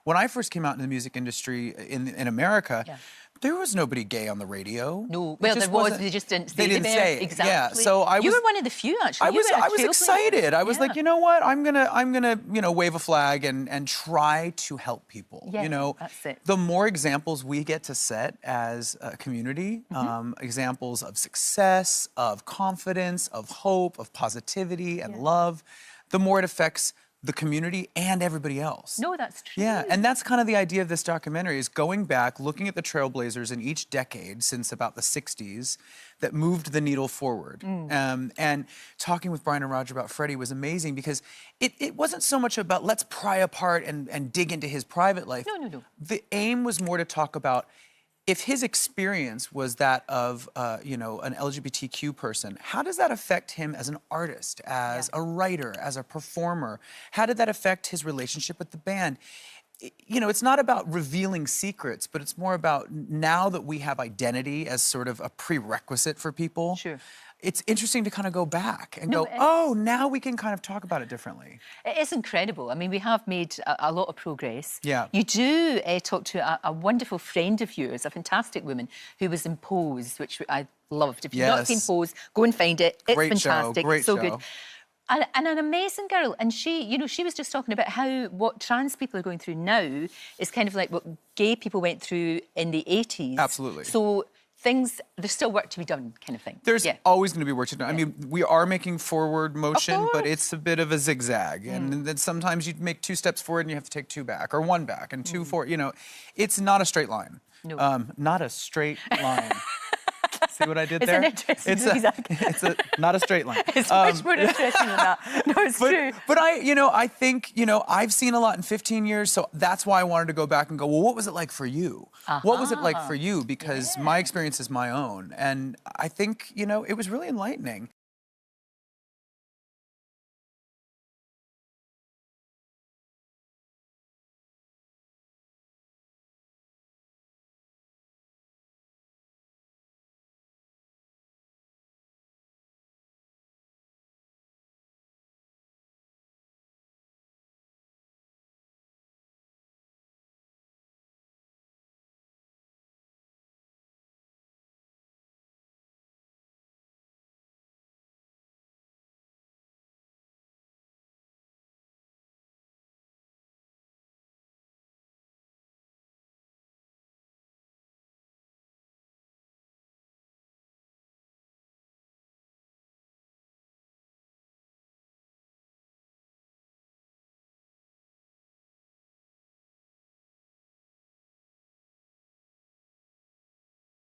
when I first came out in the music industry in America, Yeah. there was nobody gay on the radio. No, well, there was. They just didn't say They didn't there. say it. Exactly. Yeah, so You were one of the few, actually. I You were a was trailblazer. excited. I was Yeah. like, you know what? I'm gonna, you know, wave a flag and try to help people. Yeah, you know, that's it. the more examples we get to set as a community, examples of success, of confidence, of hope, of positivity and love, the more it affects the community and everybody else. No, that's true. Yeah, and that's kind of the idea of this documentary, is going back, looking at the trailblazers in each decade since about the 60s that moved the needle forward. And talking with Brian and Roger about Freddie was amazing because it wasn't so much about let's pry apart and dig into his private life. No. The aim was more to talk about if his experience was that of, you know, an LGBTQ person, how does that affect him as an artist, as a writer, as a performer? How did that affect his relationship with the band? You know, it's not about revealing secrets, but it's more about now that we have identity as sort of a prerequisite for people. Sure. It's interesting to kind of go back and go, oh, now we can kind of talk about it differently. It is incredible. I mean, we have made a lot of progress. Yeah. You do talk to a wonderful friend of yours, a fantastic woman, who was in Pose, which I loved. If you've not seen Pose, go and find it. It's Great fantastic. show, great it's so show. good. And an amazing girl. And she, you know, she was just talking about how what trans people are going through now is kind of like what gay people went through in the 80s. Absolutely. So there's still work to be done, kind of thing. There's always going to be work to do. I mean, we are making forward motion, but it's a bit of a zigzag. And then sometimes you make 2 steps forward and you have to take 2 back, or 1 back and 2 forward. You know, it's not a straight line. No. Not a straight line. See what I did there? It's an interesting it's not a straight line. It's much more interesting than that. No, it's true. But I think, you know, I've seen a lot in 15 years, so that's why I wanted to go back and go, well, what was it like for you? What was it like for you? Because my experience is my own. And I think, you know, it was really enlightening.